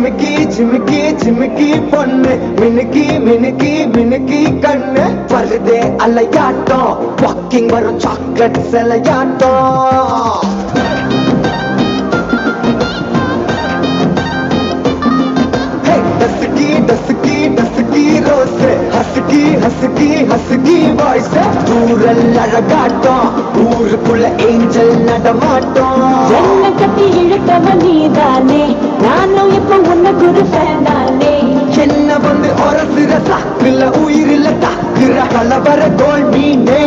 ஜிமிக்கி ஜிமிக்கி ஜிமிக்கி பொண்ணு மினுக்கி மினுக்கி மினுக்கி கண்ணு வருதே அலையாட்டம் வாக்கிங் வரும் சாக்லேட் சிலையாட்டம் ஹஸ்கி ஹஸ்கி ஹஸ்கி வாய்ஸ் ஊரல் அழகாட்டம் ஊருக்குள்ள ஏஞ்சல் நடமாட்டம் என்ன கட்டி இழுத்தவ நீதானே நானும் இப்ப உன்ன குரு ஃபேனானே என்ன வந்து ஒரசுற சாக்குல உயிரில தாக்குற கலவர கோல் மீனே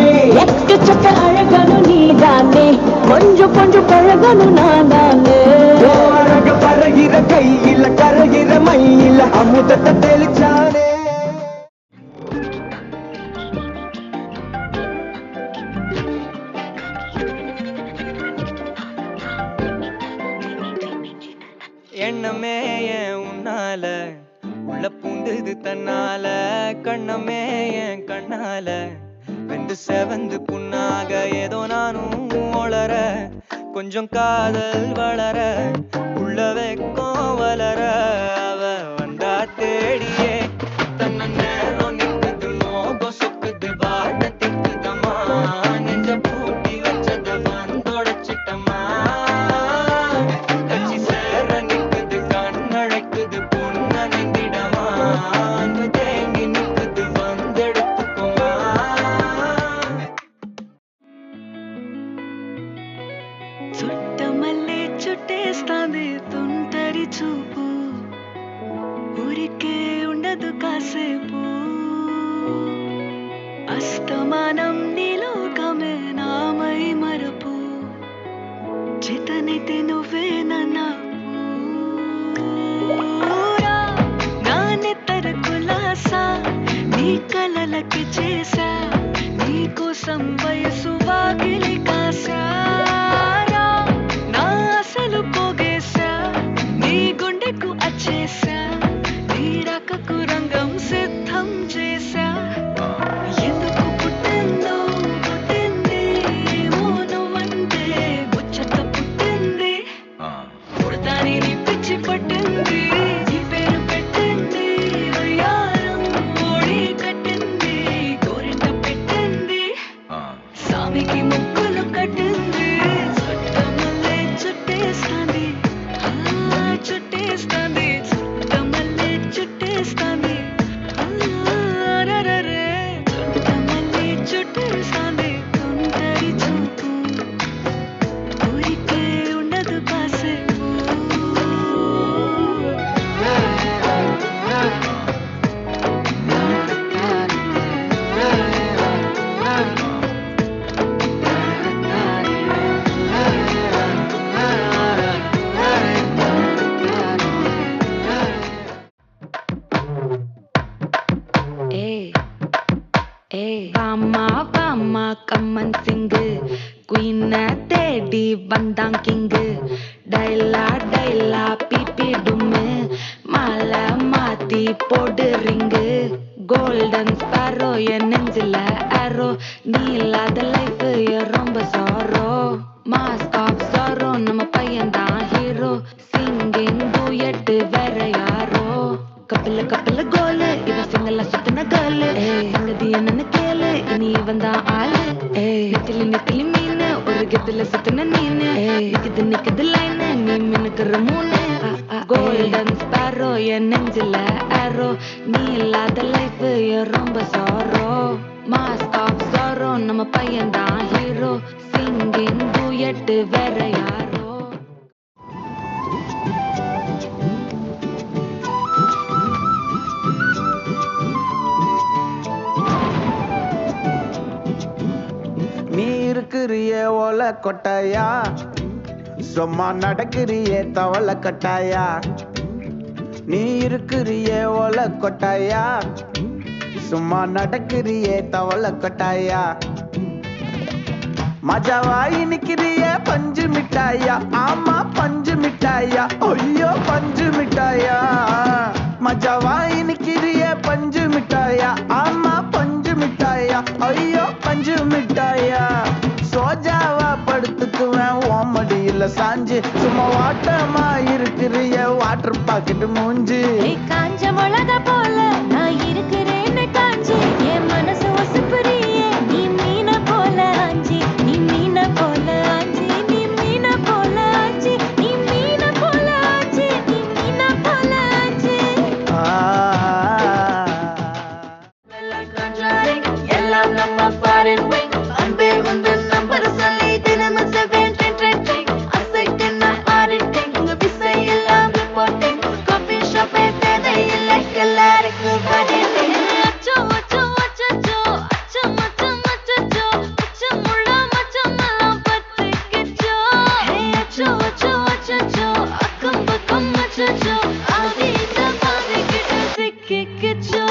எக்கச்சக்க அழகனும் நீதானே கொஞ்சம் கொஞ்சம் பழகனும் நான் தானே அழக பறகிற கையில கரகிற மயில அமுதத்தை தெளிச்சானே எண்ணமே ஏன் உன்னால உள்ள பூந்தது தன்னால கண்ணமே என் கண்ணால வெந்து செவந்து புண்ணாக ஏதோ நானும் ஒளர கொஞ்சம் காதல் வளர உள்ள வெக்கம் வளர அவ வந்தா தேடியே தன்ன நேரம் நிக்குது மோகம் சொக்குது வாட திக்குதம்மா நெஞ்ச பூட்டி வச்சத வந்தொடச்சிட்டம்மா கட்சி சேர நிக்குது கண்ணழைக்குது பொண்ண நெந்திடமா அங்கு தேங்கி நிக்குது வந்தெடுத்துக்குமா చుట్టమల్లే చుట్టేస్తాంది తుంటరి చూపు ఊరికే ఉండదు కాసేపు అస్తమానం నీలోకమే నామై మరపు చేతనైతే నువ్వే నన్నూరా నానెత్తర కులాసా నీ కలలకి చేసా నీ కోసం వయసు వాకిలి కాసా పోగేశా నీ గుండెకు అచ్చేసా నీ రకకు రంగం సిద్ధం చేశా ఎందుకు పుట్టిందో పుట్టింది మోనవంటే ముచ్చట పుట్టింది పుడతాని నీ పిచ్చి పట్టింది నీ పేరు పెట్టింది వయ్యారం ఓడి కట్టింది గోరింట పెట్టింది సామికి ముక్కులు కట్టింది చుట్టేస్తాంది చుట్టేస్తాంది చుట్టమల్లే చుట్టేస్తాంది చుట్టమల్లే చుట్టేస్తాంది తుంటరి చూపు ఊరికే ఉండదు కాసేపు வாமா கம்மன் சிங்கு குயின தேடி வந்தான் கிங்கு டைலா டைலா பிபி டும்மு மாலை மாத்தி போடு ரிங்கு கோல்டன் ஸ்பாரோ என் நெஞ்சில ஆரோ நீ இல்லாத லைஃப் ரொம்ப சாரோ மாஸ்க் ஆஃப் சாரோ நம்ம பையன் தான் ஹீரோ சிங்கிங் டூயட் வேற யாரோ கப்பல கப்பல கோலு இவ சிங்கல சுத்தின கேர்ளு சங்கதி என்னன்னு கேளு இனி வந்தான் ஆளு நெத்திலி நெத்திலி மீனு ஒரு கெத்துல சுத்தின நீனு நிக்குது லைனு நீ மினுக்குற மூணு கோல்டன் ஸ்பாரோ என் நெஞ்சில ஆரோ நீ இல்லாத லைஃப் ரொம்ப சாரோ மாஸ்க் ஆஃப் சாரோ நம்ம பையன் தான் ஹீரோ சிங்கிங் டூயட் வேற யாரோ இருக்கிறியே ஓல கொட்டாயா சும்மா நடக்கிறியே தவள கட்டாயா நீ இருக்கிறியே ஓல கொட்டாயா சும்மா நடக்கிறியே தவள கொட்டாயா மஜாவாய் நிக்கிறியே பஞ்சு மிட்டாயா ஆமா பஞ்சு மிட்டாயா ஐயோ பஞ்சு மிட்டாயா மஜாவாய் நிக்கிறியே பஞ்சு மிட்டாயா ஆமா பஞ்சு மிட்டாயா ஐயோ பஞ்சு மிட்டாயா சோஜாவா படுத்துக்குவேன் ஓமடியில சாஞ்சு சும்மா வாட்டமா இருக்கிறிய வாட்டர் பாக்கெட் மூஞ்சி காஞ்ச மிளகா போல நான் இருக்கிறேன்னு காஞ்சி என் மனசு ஒசுப்புறியே நீ மீன போல ஆஞ்சி நீ மீன போல ஆஞ்சி நீ மீன போல ஆஞ்சி நீ மீன போல ஆஞ்சி நீ மீன போல ஆஞ்சி எல்லாம் நம்ம ஃபாரின் விங் அன்பே வந்து நம்பர் சொல்லி தினமும் செவன் ட்ரெண்ட் அசைக்கு நான் ஆடிட்டேன் உங்க விசை எல்லாம் ரிப்போர்ட்டிங் காஃபி ஷாப்பே தேவையில்லை எல்லாருக்கும் படிட்டேன் அச்சோ அச்சோ அச்சோ அச்சோ மச்சம் அச்சோ அச்சம் முள்ள மச்சம் எல்லாம் பத்திக்கிச்சோ அச்சோ அச்சோ அச்சோ அக்கம் பக்கம் அச்சோ ஆதிட்ட பாதிக்கிட்டு சிக்கிக்கிச்சோ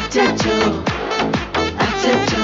Achacho, achacho.